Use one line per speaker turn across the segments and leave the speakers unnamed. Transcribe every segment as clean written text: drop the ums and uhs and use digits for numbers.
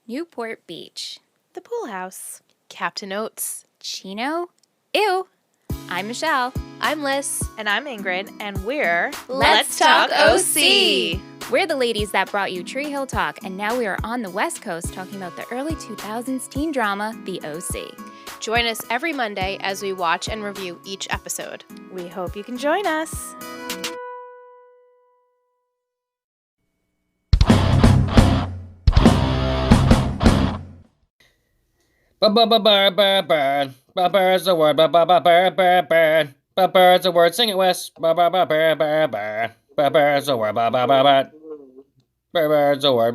Newport Beach.
The Pool House. Captain Oates.
Chino? Ew! I'm Michelle.
I'm Liz. And I'm Ingrid. And we're...
Let's Talk OC! We're the ladies that brought you Tree Hill Talk, and now we are on the West Coast talking about the early 2000s teen drama, The OC.
Join us every Monday as we watch and review each episode. We hope you can join us.
Bird's a word. Bird's a word. Sing it, Wes. Bird's a word. Bird's a word. Bird's a word.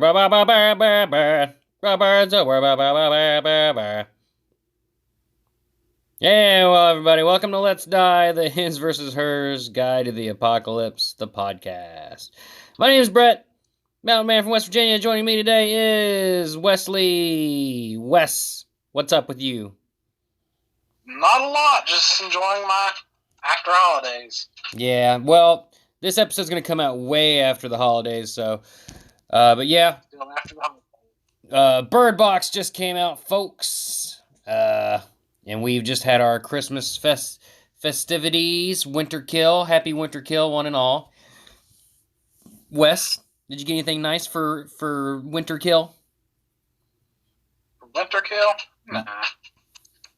Yeah, well, everybody, welcome to Let's Die, the His versus Hers Guide to the Apocalypse, the podcast. My name is Brett, mountain man from West Virginia. Joining me today is Wesley. Wes, what's up with you?
Not a lot, just enjoying my after holidays.
Yeah, well, this episode's going to come out way after the holidays, so, but yeah.
Still after the holidays.
Birdbox just came out, folks, and we've just had our Christmas festivities, Winter Kill, happy Winter Kill, one and all. Wes, did you get anything nice for Winter Kill?
Winter Kill? Nah.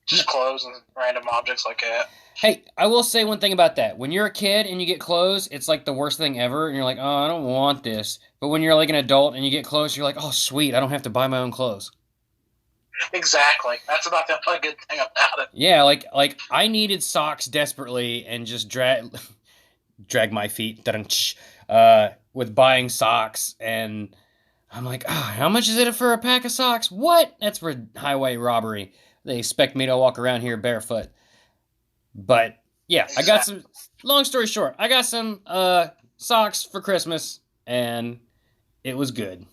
Just clothes and random objects like that.
Hey, I will say one thing about that. When you're a kid and you get clothes, it's like the worst thing ever, and you're like, oh, I don't want this. But when you're like an adult and you get clothes, you're like, oh, sweet, I don't have to buy my own clothes.
Exactly. That's about the only good thing about it.
Yeah, like I needed socks desperately and just drag my feet with buying socks, and I'm like, how much is it for a pack of socks? What? That's for highway robbery. They expect me to walk around here barefoot. But yeah, I got some, long story short, I got some socks for Christmas, and it was good.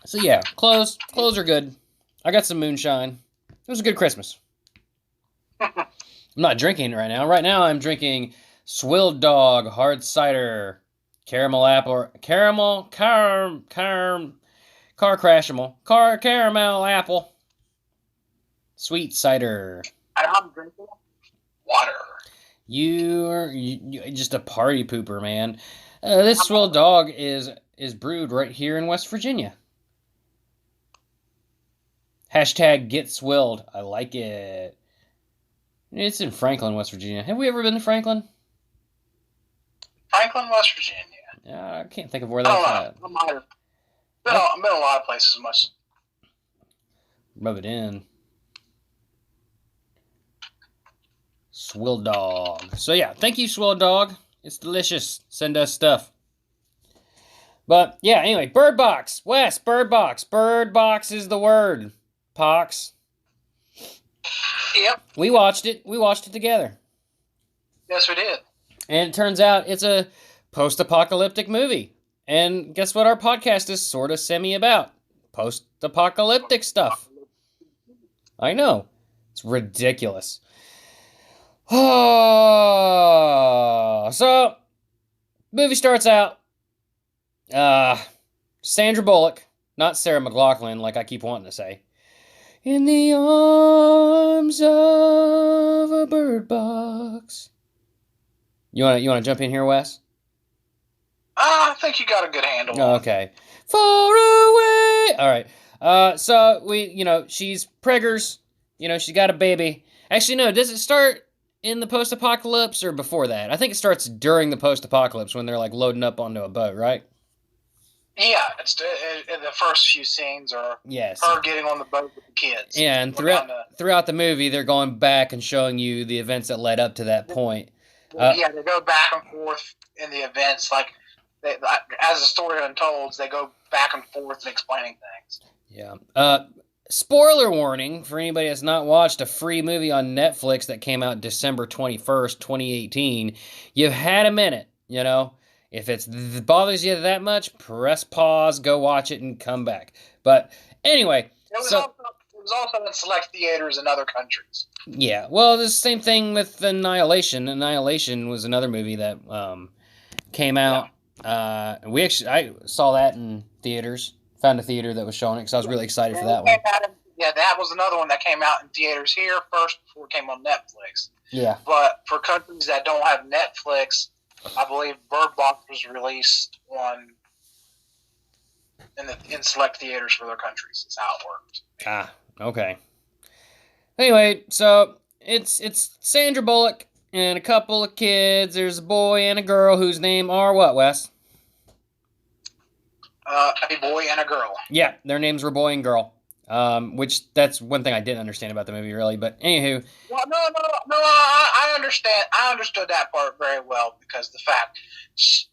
So yeah, clothes are good. I got some moonshine. It was a good Christmas. I'm not drinking right now. Right now I'm drinking Swilled Dog hard cider, caramel apple, caramel apple, sweet cider.
And I'm drinking water.
You're just a party pooper, man. This Swilled Dog is brewed right here in West Virginia. Hashtag get swilled. I like it. It's in Franklin, West Virginia. Have we ever been to Franklin?
Franklin, West Virginia.
I can't think of where that's at.
I might have. I've been a lot of places much.
Rub it in. Swilled Dog. So yeah, thank you, Swilled Dog. It's delicious. Send us stuff. But yeah, anyway, Birdbox. Wes, Birdbox. Birdbox is the word. Pox.
Yep.
We watched it. We watched it together.
Yes, we did.
And it turns out it's a post-apocalyptic movie. And guess what our podcast is sort of semi-about? Post-apocalyptic stuff. I know. It's ridiculous. So, movie starts out. Sandra Bullock, not Sarah McLachlan, like I keep wanting to say. In the arms of a bird box. You wanna jump in here, Wes?
I think you got a good handle.
Okay. Far away. All right. So she's preggers. She got a baby. Actually, no. Does it start in the post-apocalypse or before that? I think it starts during the post-apocalypse when they're like loading up onto a boat, right?
Yeah, it's the first few scenes are her getting on the boat with the kids.
Yeah, and throughout the movie, they're going back and showing you the events that led up to that point.
They go back and forth in the events, as the story unfolds, they go back and forth in explaining things.
Yeah. Spoiler warning for anybody that's not watched a free movie on Netflix that came out December 21st, 2018. You've had a minute, If it bothers you that much, press pause, go watch it, and come back. But anyway,
it was also in select theaters in other countries.
Yeah, well, the same thing with Annihilation. Annihilation was another movie that came out I saw that in theaters. Found a theater that was showing it because I was really excited for that one.
That was another one that came out in theaters here first before it came on Netflix.
Yeah.
But for countries that don't have Netflix, I believe Bird Box was released in select theaters for their countries. Is how it worked.
Ah, okay. Anyway, so it's Sandra Bullock and a couple of kids. There's a boy and a girl whose name are what, Wes?
A boy and a girl.
Yeah, their names were boy and girl. Which that's one thing I didn't understand about the movie, really. But anywho.
Well, no. I understand. I understood that part very well because the fact she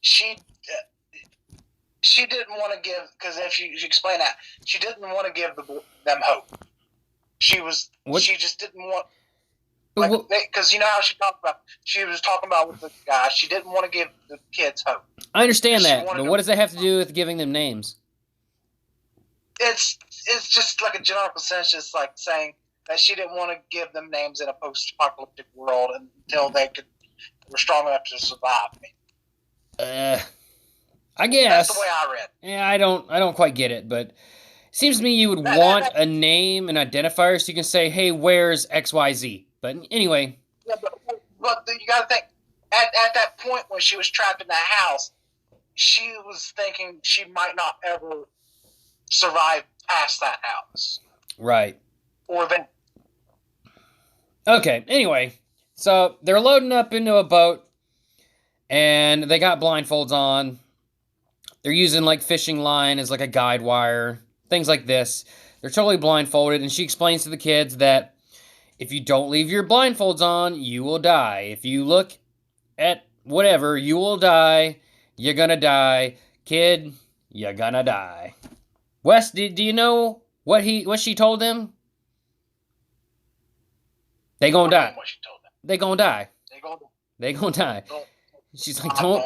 didn't want to give, because if you explain that, she didn't want to give them hope. She just didn't want. Because you know how she was talking about with the guy. She didn't want to give the kids hope.
I understand that, but what does that have to do with giving them names?
It's just like a general consensus, like saying that she didn't want to give them names in a post-apocalyptic world until they were strong enough to survive.
I guess
that's the way I read.
Yeah, I don't quite get it, but it seems to me you would want a name, an identifier, so you can say, "Hey, where's XYZ?" But anyway.
Yeah, but you got to think at that point when she was trapped in that house, she was thinking she might not ever survive past that house.
Right.
Or then.
Okay, anyway. So they're loading up into a boat, and they got blindfolds on. They're using like fishing line as like a guide wire, things like this. They're totally blindfolded, and she explains to the kids that if you don't leave your blindfolds on, you will die. If you look at whatever, you will die. You're gonna die. Kid, you're gonna die. Wes, do you know what she told them? They gonna die. They gonna die. They gonna die. She's like, don't.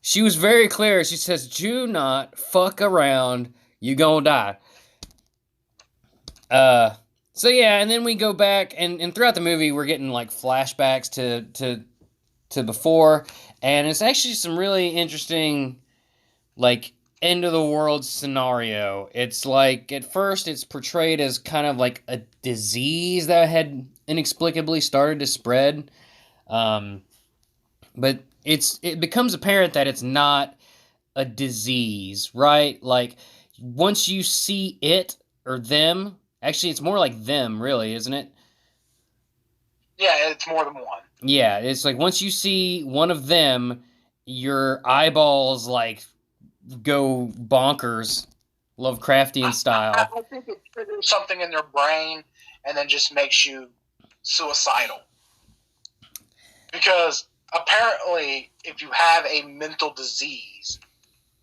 She was very clear. She says, do not fuck around. You gonna die. So yeah, and then we go back, and throughout the movie, we're getting like flashbacks to before, and it's actually some really interesting, like, end of the world scenario. It's like, at first, it's portrayed as kind of like a disease that had inexplicably started to spread, but it becomes apparent that it's not a disease, right? Like, once you see it or them. Actually, it's more like them, really, isn't it?
Yeah, it's more than one.
Yeah, it's like once you see one of them, your eyeballs, like, go bonkers, Lovecraftian style.
I think it triggers something in their brain and then just makes you suicidal. Because apparently, if you have a mental disease,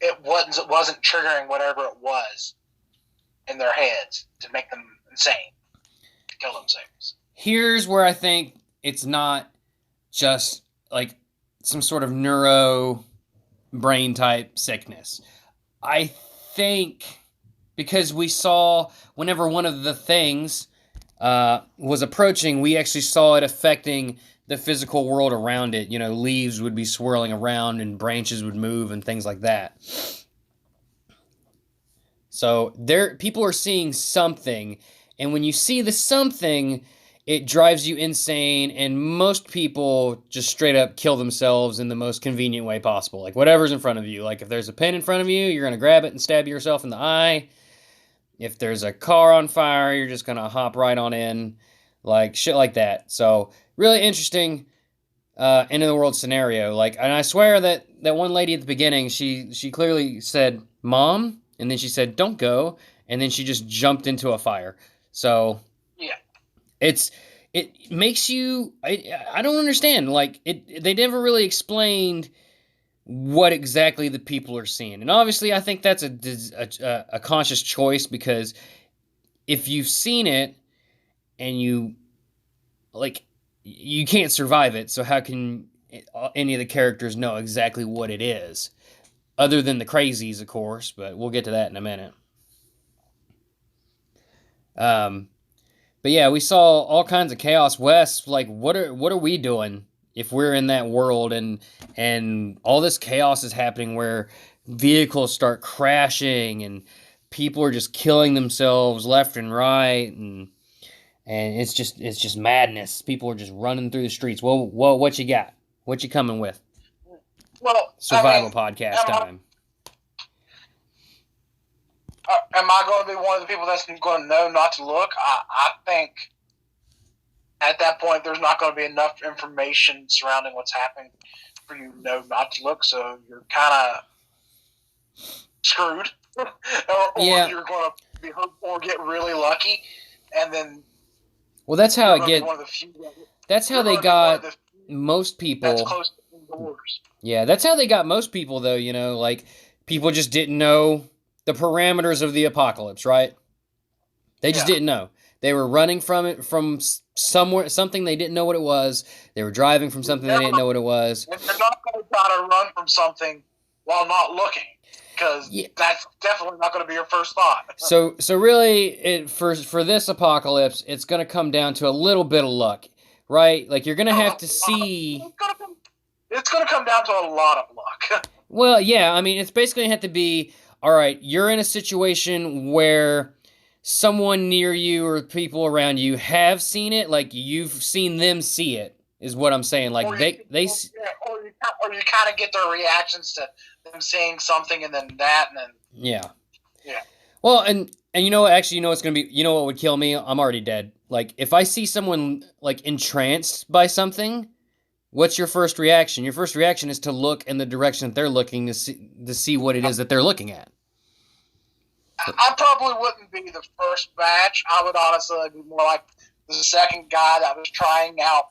it wasn't triggering whatever it was in their heads to make them insane, to kill themselves.
Here's where I think it's not just like some sort of neuro brain type sickness. I think because we saw whenever one of the things was approaching, we actually saw it affecting the physical world around it. You know, leaves would be swirling around and branches would move and things like that. So people are seeing something, and when you see the something, it drives you insane, and most people just straight up kill themselves in the most convenient way possible. Like, whatever's in front of you. Like, if there's a pen in front of you, you're going to grab it and stab yourself in the eye. If there's a car on fire, you're just going to hop right on in. Like, shit like that. So, really interesting end of the world scenario. Like, and I swear that one lady at the beginning, she clearly said, "Mom?" And then she said, "Don't go." And then she just jumped into a fire. So,
yeah,
it makes you. I don't understand. Like, they never really explained what exactly the people are seeing. And obviously, I think that's a conscious choice, because if you've seen it and you can't survive it. So how can any of the characters know exactly what it is? Other than the crazies, of course, but we'll get to that in a minute. But yeah, we saw all kinds of chaos. Wes, like, what are we doing if we're in that world and all this chaos is happening where vehicles start crashing and people are just killing themselves left and right and it's just madness. People are just running through the streets. Well, what you got? What you coming with?
Well,
Survival podcast time.
Am I going to be one of the people that's going to know not to look? I think at that point there's not going to be enough information surrounding what's happening for you to know not to look. So you're kind of screwed, or you're going to be hurt or get really lucky, and then.
Well, that's how it gets. That's how they got most people.
That's close to indoors.
Yeah, that's how they got most people, though. You know, like people just didn't know the parameters of the apocalypse, right? They just didn't know. They were running from it, from somewhere, something they didn't know what it was. They were driving from something they didn't know what it was.
And they're not going to try to run from something while not looking. Because that's definitely not going to be your first thought.
So really, for this apocalypse, it's going to come down to a little bit of luck, right? Like you're going to have to see.
It's going to come down to a lot of luck.
Well, yeah, I mean, it's basically going to have to be, all right, you're in a situation where someone near you or people around you have seen it, like you've seen them see it, is what I'm saying. Like or you
kind of get their reactions to them saying something and then that and then
yeah.
Well,
and you know what? Actually, you know what's gonna be? You know what would kill me? I'm already dead. Like if I see someone like entranced by something, what's your first reaction? Your first reaction is to look in the direction that they're looking to see what it is that they're looking at.
I probably wouldn't be the first batch. I would honestly be more like the second guy that was trying out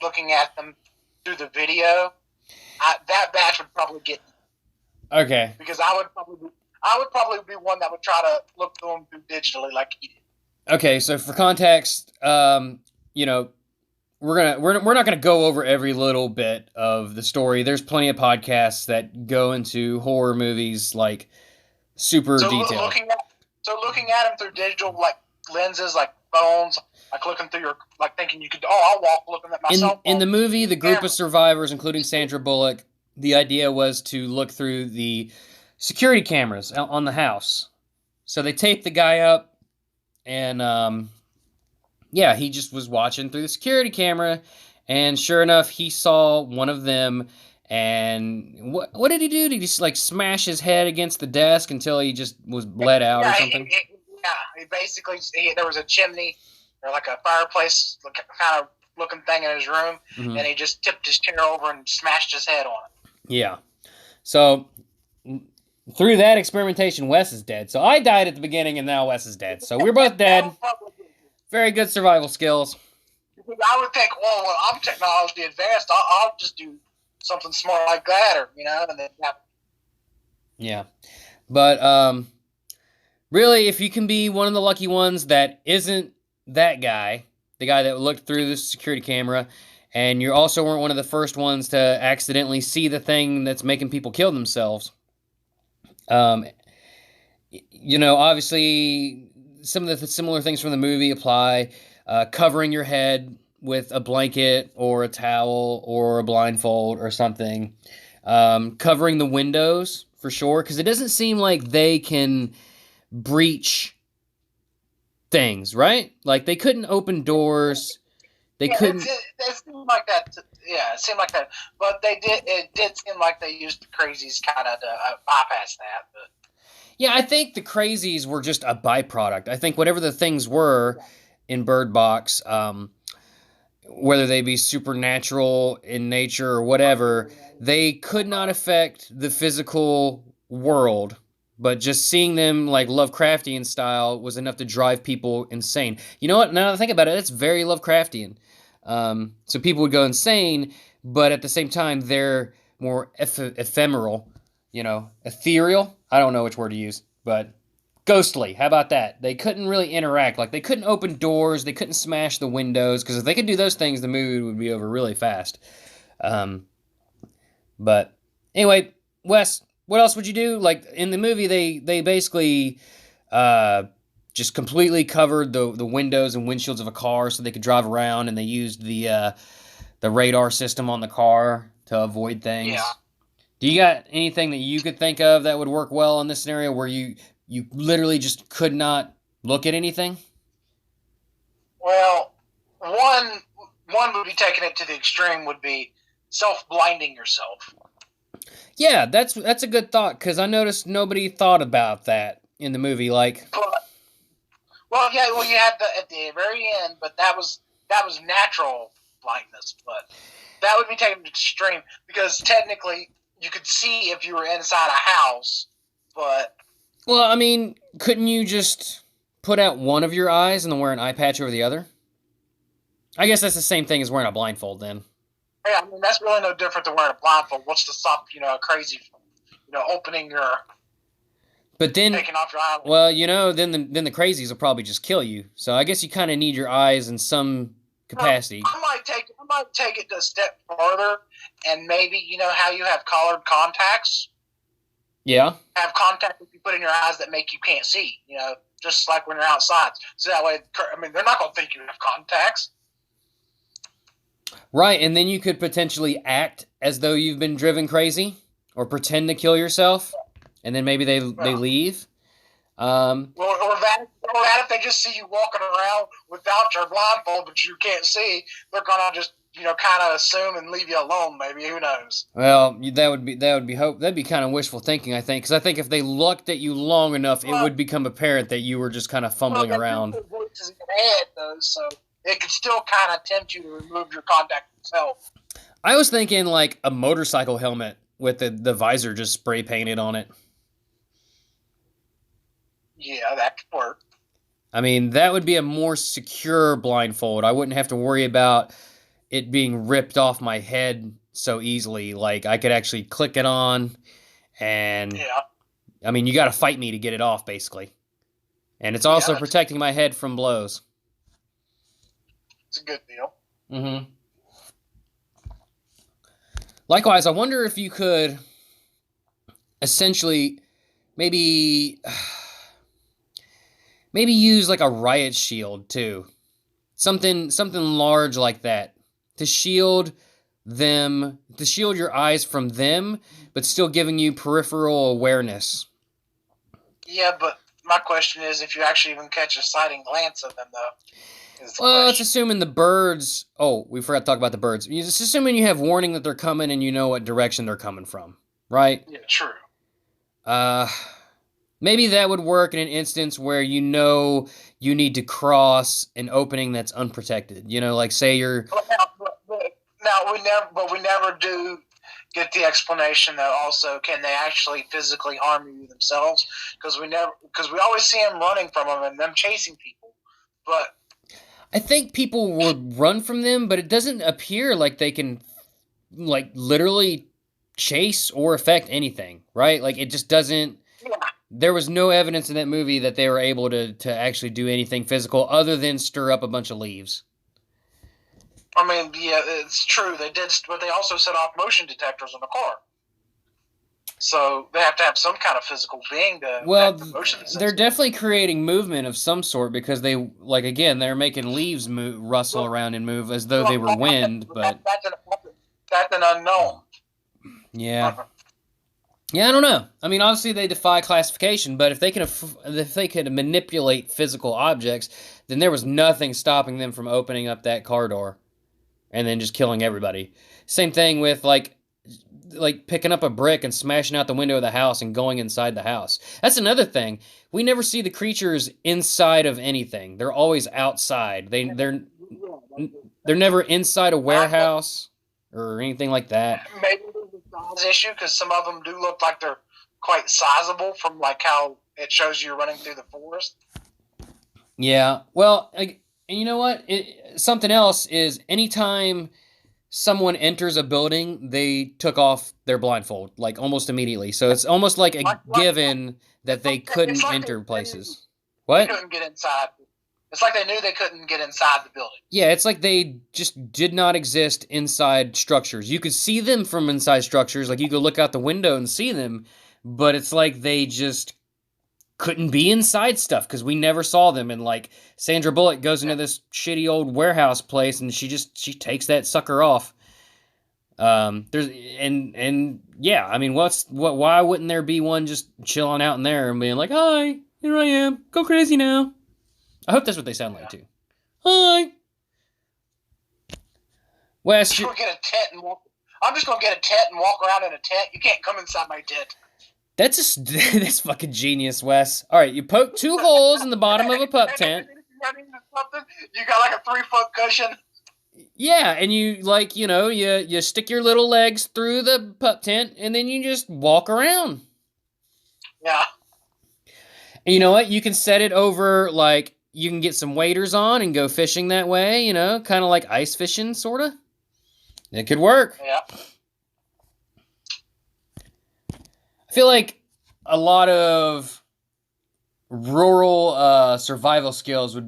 looking at them through the video. That batch would probably get me.
Okay.
Because I would probably be one that would try to look through them digitally like he did.
Okay, so for context, you know, we're not gonna go over every little bit of the story. There's plenty of podcasts that go into horror movies like super detailed.
Looking at them through digital like lenses, like phones, like looking through your like thinking you could. I'll walk looking at myself.
In the movie, the group of survivors, including Sandra Bullock, the idea was to look through the security cameras on the house. So they taped the guy up, and he just was watching through the security camera, and sure enough, he saw one of them. And what did he do? Did he just like smash his head against the desk until he just was bled out or something?
He basically there was a chimney or like a fireplace kind of looking thing in his room, and he just tipped his chair over and smashed his head on it.
Yeah. So through that experimentation, Wes is dead. So I died at the beginning, and now Wes is dead. So we're both dead. Very good survival skills.
I would think, well, I'm technology advanced. I'll just do something smart like that, or and then
yeah. But really, if you can be one of the lucky ones that isn't that guy, the guy that looked through the security camera, and you also weren't one of the first ones to accidentally see the thing that's making people kill themselves. Obviously, some of the similar things from the movie apply. Covering your head with a blanket or a towel or a blindfold or something. Covering the windows, for sure, because it doesn't seem like they can breach things, right? Like, they couldn't open doors. They couldn't...
It seemed like that. Yeah, it seemed like that. But it did seem like they used the crazies kind of to bypass that. But.
Yeah, I think the crazies were just a byproduct. I think whatever the things were in Bird Box, whether they be supernatural in nature or whatever, they could not affect the physical world. But just seeing them like Lovecraftian style was enough to drive people insane. You know what? Now that I think about it, it's very Lovecraftian. So people would go insane, but at the same time, they're more ephemeral, ethereal. I don't know which word to use, but ghostly. How about that? They couldn't really interact. Like, they couldn't open doors. They couldn't smash the windows, because if they could do those things, the movie would be over really fast. But anyway, Wes, what else would you do? Like, in the movie, they basically just completely covered the windows and windshields of a car so they could drive around, and they used the radar system on the car to avoid things.
Yeah.
Do you got anything that you could think of that would work well in this scenario where you literally just could not look at anything?
Well, one would be taking it to the extreme would be self-blinding yourself.
Yeah, that's a good thought, because I noticed nobody thought about that in the movie. Like,
you had at the very end, but that was natural blindness. But that would be taken to the extreme, because technically you could see if you were inside a house, but...
Well, I mean, couldn't you just put out one of your eyes and then wear an eye patch over the other? I guess that's the same thing as wearing a blindfold, then.
Yeah, I mean, that's really no different than wearing a blindfold. What's to stop, crazy from, opening your...
But then...
taking off your eye.
Well, then the crazies will probably just kill you. So I guess you kind of need your eyes in some capacity.
I might take it a step further, and maybe, how you have colored contacts?
Yeah.
Have contacts that you put in your eyes that make you can't see, just like when you're outside. So that way, they're not going to think you have contacts.
Right, and then you could potentially act as though you've been driven crazy, or pretend to kill yourself, and then maybe they leave.
Or that if they just see you walking around without your blindfold, but you can't see, they're gonna just kind of assume and leave you alone. Maybe, who knows?
Well, that'd be kind of wishful thinking, I think, because I think if they looked at you long enough, it would become apparent that you were just kind of fumbling around.
Voices in your head, though, so it could still kind of tempt you to remove your contact yourself.
I was thinking like a motorcycle helmet with the visor just spray painted on it.
Yeah, that could work.
I mean, that would be a more secure blindfold. I wouldn't have to worry about it being ripped off my head so easily. Like, I could actually click it on, and...
Yeah.
I mean, you got to fight me to get it off, basically. And it's also protecting my head from blows.
It's a good deal.
Mm-hmm. Likewise, I wonder if you could essentially maybe use like a riot shield too. Something large like that to shield your eyes from them, but still giving you peripheral awareness.
Yeah, but my question is if you actually even catch a sighting glance of them, though.
Well, it's assuming the birds... Oh, we forgot to talk about the birds. It's assuming you have warning that they're coming and you know what direction they're coming from, right?
Yeah, true.
Maybe that would work in an instance where you know you need to cross an opening that's unprotected. Like say you're...
we never do get the explanation that also can they actually physically harm you themselves? Because we always see them running from them and them chasing people, but...
I think people would run from them, but it doesn't appear like they can, like, literally chase or affect anything, right? Like, it just doesn't... Yeah. There was no evidence in that movie that they were able to actually do anything physical other than stir up a bunch of leaves.
I mean, yeah, it's true. They did, but they also set off motion detectors on the car. So they have to have some kind of physical being to...
Well, they're definitely creating movement of some sort because they, like, again, they're making leaves rustle around and move as though they were wind, but...
That's an unknown.
Yeah. Yeah, I don't know. I mean, obviously they defy classification, but if they could manipulate physical objects, then there was nothing stopping them from opening up that car door and then just killing everybody. Same thing with, like picking up a brick and smashing out the window of the house and going inside the house. That's another thing. We never see the creatures inside of anything. They're always outside. They're never inside a warehouse or anything like that.
Maybe there's a size issue because some of them do look like they're quite sizable from like how it shows you running through the forest.
Yeah. Well, and you know what? Something else is anytime someone enters a building, they took off their blindfold, like, almost immediately. So it's almost like a given that they couldn't enter places. What?
They couldn't get inside. It's like they knew they couldn't get inside the building.
Yeah, it's like they just did not exist inside structures. You could see them from inside structures, like you could look out the window and see them, but it's like they just couldn't be inside stuff because we never saw them. And like Sandra Bullock goes into this shitty old warehouse place and she takes that sucker off. There's and yeah, I mean, why wouldn't there be one just chilling out in there and being like, "Hi, here I am, go crazy now." I hope that's what they sound like too. Hi, Wes.
I'm just gonna get a tent and walk. I'm just gonna get a tent and walk around in a tent. You can't come inside my tent.
That's fucking genius, Wes. All right, you poke 2 holes in the bottom of a pup tent.
You got like a 3-foot cushion.
Yeah, and you you stick your little legs through the pup tent, and then you just walk around.
Yeah.
And you know what? You can set it over, like, you can get some waders on and go fishing that way, kind of like ice fishing, sort of. It could work.
Yeah.
I feel like a lot of rural survival skills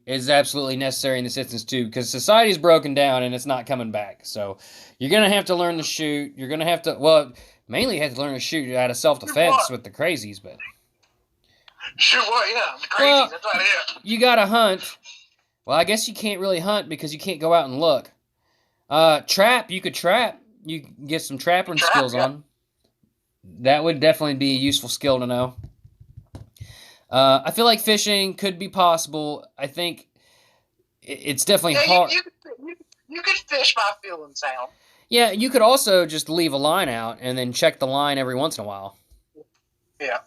is absolutely necessary in this instance too, because society's broken down and it's not coming back. So you're gonna have to learn to shoot. You're gonna have to mainly have to learn to shoot out of self-defense with the crazies, but
shoot what? Yeah, the crazies. That's right. Yeah.
You gotta hunt. Well, I guess you can't really hunt because you can't go out and look. Trap. You could trap. You can get some trapping skills on. That would definitely be a useful skill to know. I feel like fishing could be possible. I think it's definitely hard.
You could fish by feeling sound.
Yeah, you could also just leave a line out and then check the line every once in a while.
Yeah.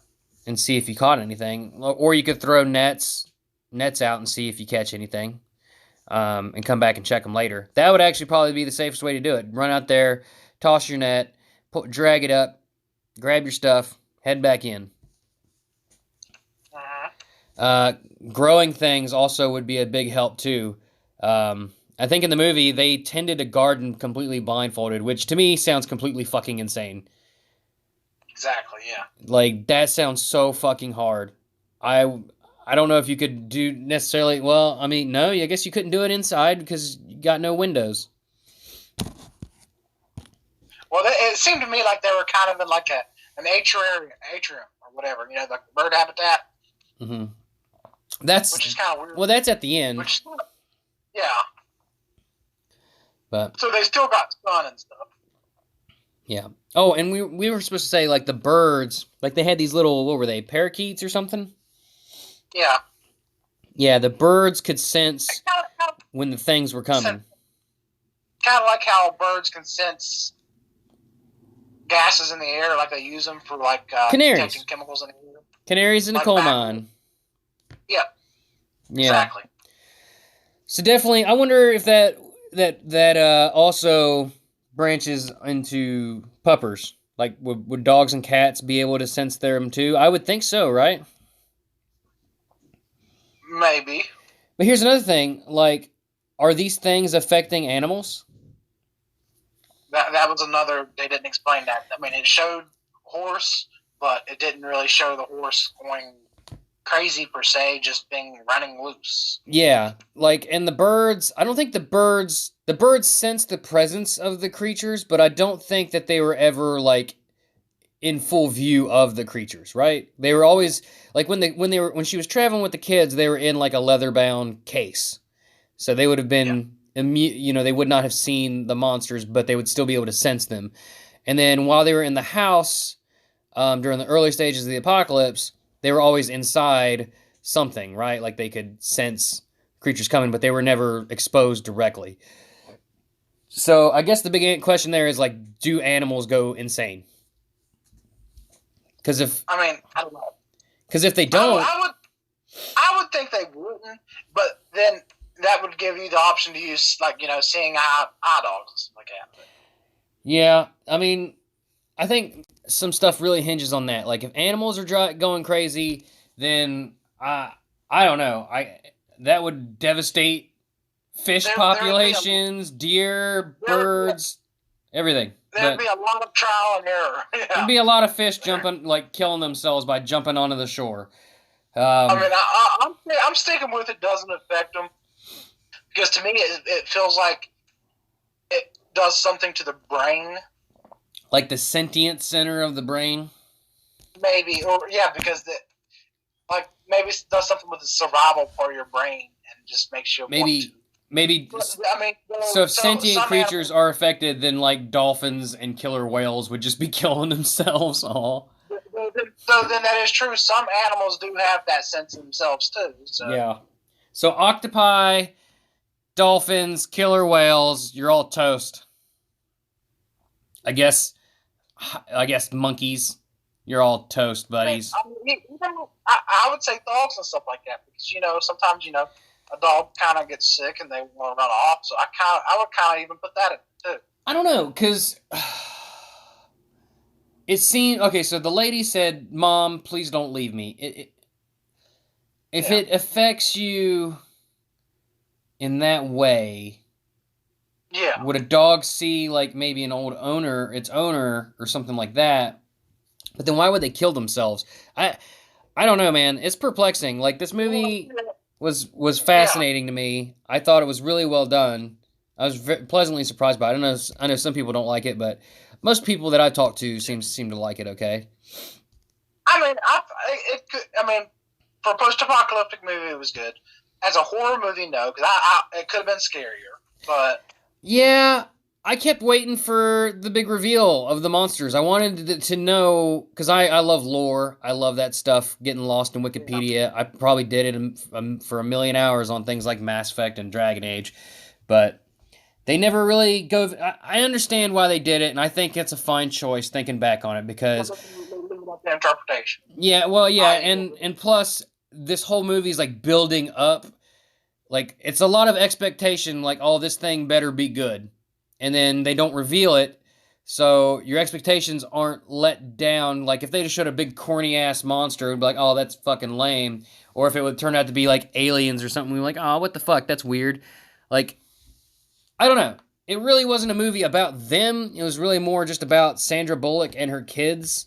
And see if you caught anything. Or you could throw nets out and see if you catch anything. And come back and check them later. That would actually probably be the safest way to do it. Run out there, toss your net, drag it up, grab your stuff, head back in. Growing things also would be a big help too. I think in the movie they tended to garden completely blindfolded, which to me sounds completely fucking insane.
Exactly, yeah.
Like, that sounds so fucking hard. I don't know if you could do necessarily. Well, I mean, no, I guess you couldn't do it inside because you got no windows.
Well, it seemed to me like they were kind of in like an atrium or whatever, like the bird habitat.
Mm-hmm.
Which is kind of weird.
Well, that's at the end.
Yeah.
But
so they still got sun and stuff.
Yeah. Oh, and we were supposed to say, like, the birds, like, they had these little, what were they, parakeets or something?
Yeah.
Yeah, the birds could sense when the things were coming.
Kind of like how birds can sense gases in the air, like they use them for, like, detecting chemicals in the air.
Canaries in a coal mine.
Yeah.
Yeah.
Exactly.
So definitely, I wonder if that also branches into puppers. Like, would dogs and cats be able to sense them too? I would think so, right?
Maybe.
But here's another thing. Like, are these things affecting animals?
That was another. They didn't explain that. I mean, it showed horse, but it didn't really show the horse going crazy per se, just running loose.
Yeah, like, and the birds, I don't think the birds sensed the presence of the creatures, but I don't think that they were ever, like, in full view of the creatures, right? They were always, like, when she was traveling with the kids, they were in, like, a leather-bound case. So they would have been, they would not have seen the monsters, but they would still be able to sense them. And then while they were in the house, during the early stages of the apocalypse, they were always inside something, right? Like, they could sense creatures coming, but they were never exposed directly. So I guess the big question there is, like, do animals go insane? Because
I don't know.
Because if they don't,
I would think they wouldn't, but then that would give you the option to use, like, seeing eye dogs and stuff like that.
Yeah, I mean, I think some stuff really hinges on that. Like, if animals are going crazy, then I don't know. That would devastate fish populations, deer, birds, everything.
There'd be a lot of trial and error. Yeah.
There'd be a lot of fish killing themselves by jumping onto the shore.
I'm sticking with it. Doesn't affect them because to me it feels like it does something to the brain.
Like the sentient center of the brain?
Maybe, because maybe it does something with the survival part of your brain and just makes you
maybe maybe.
I mean,
So if sentient
some
creatures are affected, then like dolphins and killer whales would just be killing themselves all.
So then that is true. Some animals do have that sense themselves too. So.
Yeah. So octopi, dolphins, killer whales, you're all toast. I guess monkeys, you're all toast, buddies.
I would say dogs and stuff like that because sometimes a dog kind of gets sick and they want to run off. So I would kind of even put that in too.
I don't know because it seemed okay. So the lady said, "Mom, please don't leave me." If it affects you in that way, would a dog see like maybe an old owner, its owner, or something like that? But then why would they kill themselves? I don't know, man. It's perplexing. Like this movie was fascinating to me. I thought it was really well done. I was pleasantly surprised by it. I know some people don't like it, but most people that I've talked to seem to like it. Okay.
I mean, for a post-apocalyptic movie, it was good. As a horror movie, no, because it could have been scarier. But
yeah, I kept waiting for the big reveal of the monsters. I wanted to know because I love lore. I love that stuff. Getting lost in Wikipedia. I probably did it for a million hours on things like Mass Effect and Dragon Age, but they never really go. I understand why they did it, and I think it's a fine choice thinking back on it because
interpretation.
Yeah, well, yeah, and plus this whole movie is like building up. Like it's a lot of expectation. Like, oh, this thing better be good, and then they don't reveal it, so your expectations aren't let down. Like if they just showed a big corny ass monster, it'd be like, oh, that's fucking lame. Or if it would turn out to be like aliens or something, we'd be like, oh, what the fuck, that's weird. Like, I don't know. It really wasn't a movie about them. It was really more just about Sandra Bullock and her kids.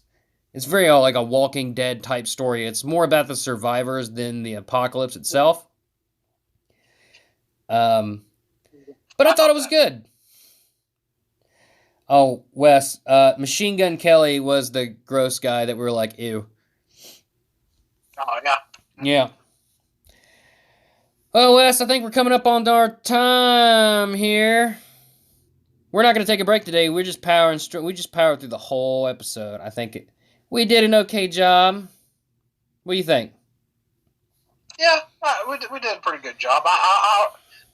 It's very like a Walking Dead type story. It's more about the survivors than the apocalypse itself. But I thought it was good. Oh, Wes, Machine Gun Kelly was the gross guy that we were like, ew.
Oh, yeah.
Yeah. Well, Wes, I think we're coming up on our time here. We're not going to take a break today. We're just powering we just powered through the whole episode. I think we did an okay job. What do you think?
Yeah, we did a pretty good job.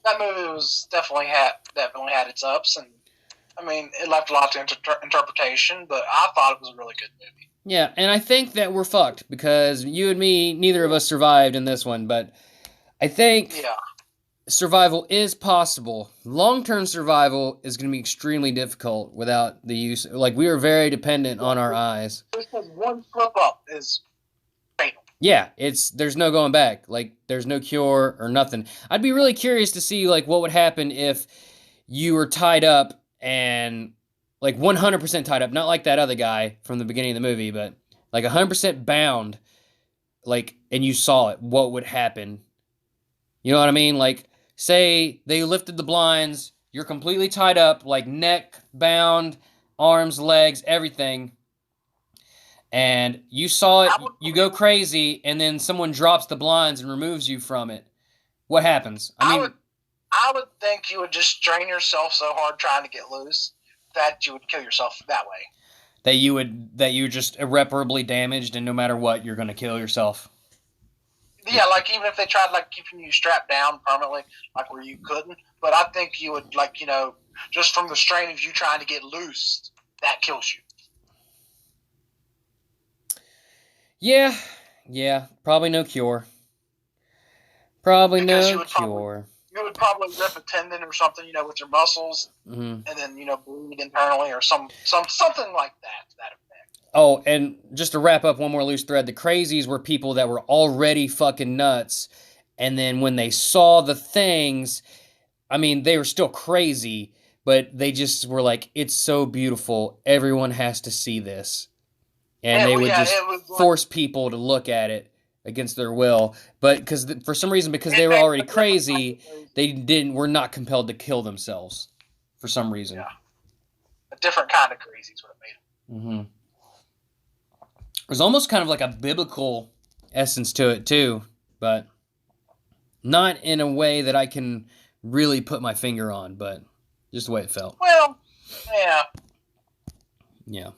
That movie was definitely had its ups, and I mean it left a lot to interpretation. But I thought it was a really good movie.
Yeah, and I think that we're fucked because you and me, neither of us survived in this one. But I think survival is possible. Long-term survival is going to be extremely difficult without the use. Like we are very dependent on our eyes.
Because one slip up is fatal.
Yeah, there's no going back. Like there's no cure or nothing. I'd be really curious to see like what would happen if you were tied up and like 100% tied up, not like that other guy from the beginning of the movie, but like 100% bound, like, and you saw it. What would happen? You know what I mean? Like, say they lifted the blinds, you're completely tied up, like neck bound, arms, legs, everything. And you saw it, you go crazy, and then someone drops the blinds and removes you from it. What happens?
I would think you would just strain yourself so hard trying to get loose that you would kill yourself that way.
That you're just irreparably damaged, and no matter what, you're going to kill yourself.
Yeah, like even if they tried like keeping you strapped down permanently, like where you couldn't. But I think you would just from the strain of you trying to get loose, that kills you.
Yeah, probably no cure. Probably
because
no cure.
You would probably rip a tendon or something, with your muscles, and then bleed internally or something like that to that effect.
Oh, and just to wrap up one more loose thread, the crazies were people that were already fucking nuts, and then when they saw the things, I mean, they were still crazy, but they just were like, it's so beautiful, everyone has to see this. And they would just force people to look at it against their will. But for some reason, because they were already crazy, were not compelled to kill themselves for some reason.
Yeah. A different kind of crazy is what it made them.
Mm-hmm. There's almost kind of like a biblical essence to it too, but not in a way that I can really put my finger on, but just the way it felt.
Well, yeah.
Yeah.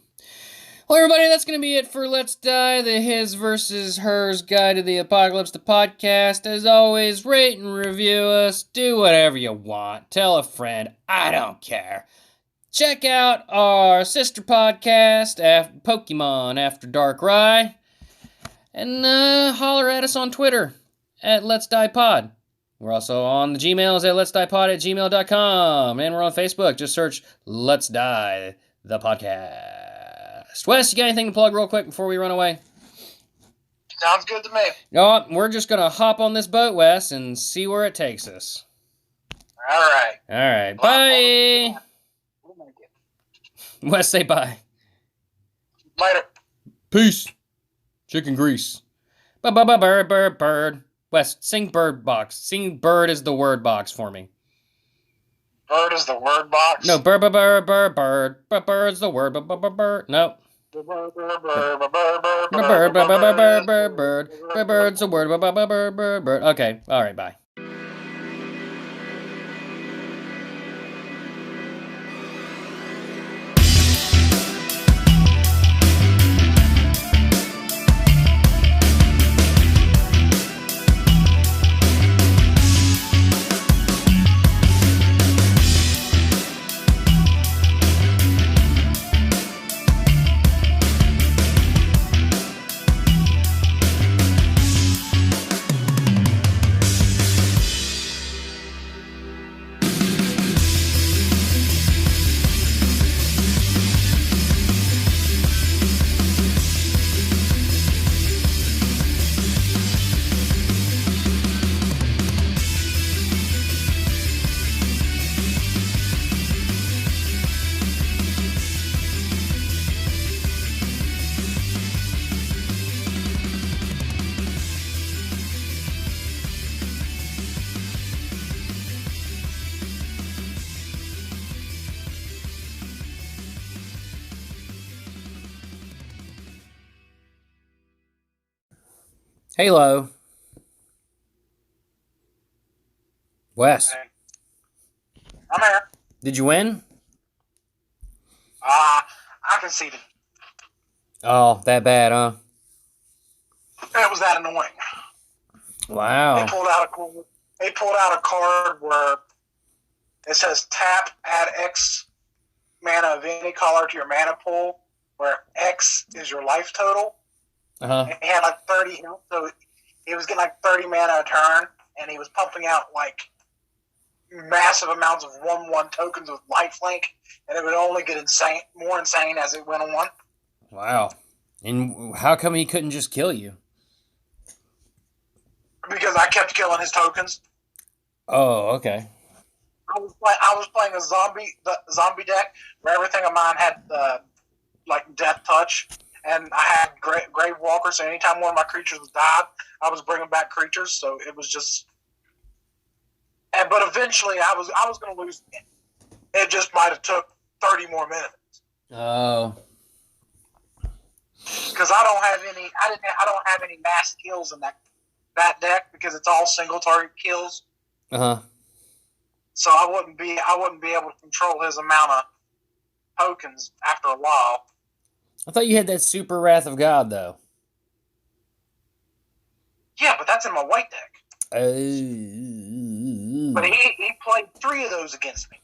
Well, everybody, that's going to be it for Let's Die, the His versus Hers Guide to the Apocalypse, the podcast. As always, rate and review us. Do whatever you want. Tell a friend. I don't care. Check out our sister podcast, Pokemon After Darkrai. And holler at us on Twitter at LetsDiePod. We're also on the Gmails at LetsDiePod@gmail.com. And we're on Facebook. Just search Let's Die, the podcast. Wes, you got anything to plug real quick before we run away?
Sounds good to me.
No, we're just going to hop on this boat, Wes, and see where it takes us.
All right.
All right. Bye. Wes, say bye.
Later.
Peace. Chicken grease. Bird. Wes, sing Bird Box. Sing Bird is the word box for me.
Bird is the word box?
No, bird. Bird's the word, bird. No. Bird's the word, bird. Okay, all right, bye. Halo. Wes,
I'm here.
did you win?
I conceded.
Oh, that bad, huh?
It was that annoying.
Wow.
They pulled out a card where it says tap, add X mana of any color to your mana pool, where X is your life total.
Uh-huh.
And he had like 30 health, so he was getting like 30 mana a turn, and he was pumping out like massive amounts of 1/1 tokens with lifelink, and it would only get more insane as it went on.
Wow. And how come he couldn't just kill you?
Because I kept killing his tokens.
Oh, okay.
I was playing a zombie deck where everything of mine had like death touch, and I had Grave Walker. So anytime one of my creatures died, I was bringing back creatures. So it was just. But eventually, I was going to lose. It just might have took 30 more minutes.
Oh.
Because I don't have any mass kills in that deck because it's all single target kills.
Uh-huh.
So I wouldn't be able to control his amount of tokens after a while.
I thought you had that Super Wrath of God, though.
Yeah, but that's in my white deck. But he played 3 of those against me.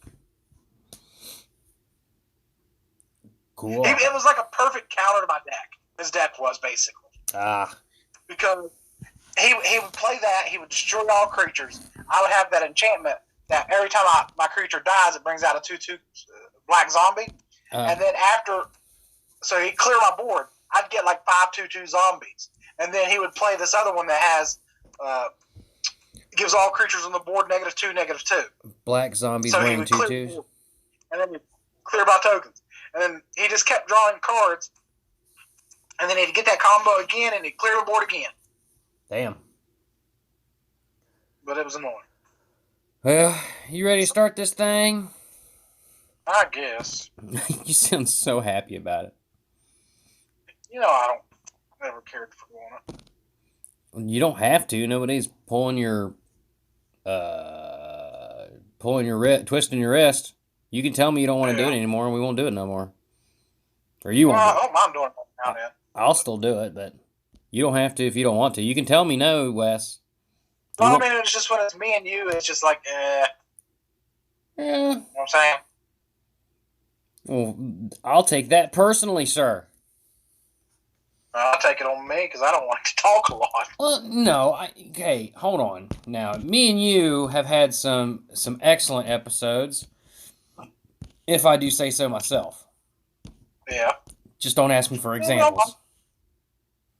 Cool.
It was like a perfect counter to my deck. His deck was, basically.
Ah.
Because he would play that, he would destroy all creatures. I would have that enchantment that every time my creature dies, it brings out a 2/2 black zombie. And then so he'd clear my board. I'd get like 5 2/2 zombies. And then he would play this other one that has, gives all creatures on the board -2, -2.
Black zombies
So he
wearing
would clear the
tutus.
board, and then he'd clear my tokens. And then he just kept drawing cards. And then he'd get that combo again, and he'd clear the board again.
Damn.
But it was annoying.
Well, you ready to start this thing?
I guess.
You sound so happy about it.
I never cared for doing it.
You don't have to. Nobody's pulling your twisting your wrist. You can tell me you don't want to do it anymore, and we won't do it no more. Or you won't.
I don't mind doing it now then.
I'll still do it, but you don't have to if you don't want to. You can tell me no, Wes.
Well, I mean, it's just when it's me and you, it's just like,
Yeah.
You know what I'm saying?
Well, I'll take that personally, sir.
I'll take it on me because I don't like to talk a lot.
Well, no. Okay, hold on. Now, me and you have had some excellent episodes, if I do say so myself.
Yeah.
Just don't ask me for examples.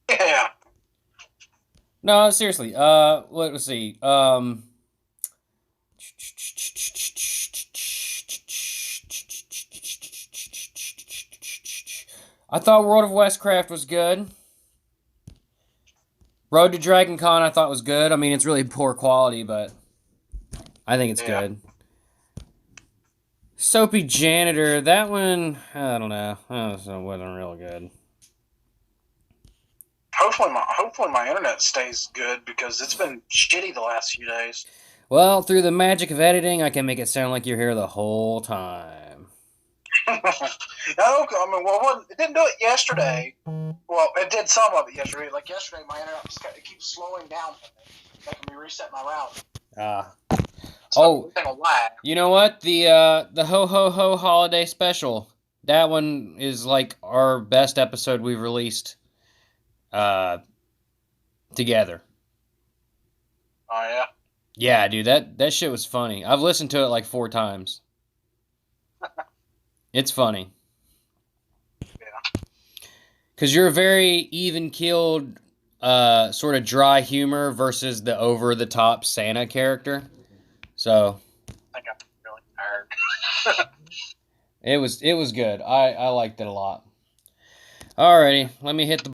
Yeah.
No, seriously. Let's see. I thought World of Westcraft was good. Road to Dragon Con I thought was good. I mean, it's really poor quality, but I think it's good. Soapy Janitor, that one, I don't know. It wasn't real good.
Hopefully my internet stays good because it's been shitty the last few days.
Well, through the magic of editing, I can make it sound like you're here the whole time.
It didn't do it yesterday. Well, it did some of it yesterday. Like yesterday, my internet it keeps slowing down, making me reset my route. You
know what? The Ho Ho Ho Holiday Special. That one is like our best episode we've released together.
Oh yeah.
Yeah, dude, that shit was funny. I've listened to it like 4 times. It's funny.
Yeah.
Because you're a very even-keeled, sort of dry humor versus the over-the-top Santa character. So
I think I'm really tired.
it was good. I liked it a lot. Alrighty, let me hit the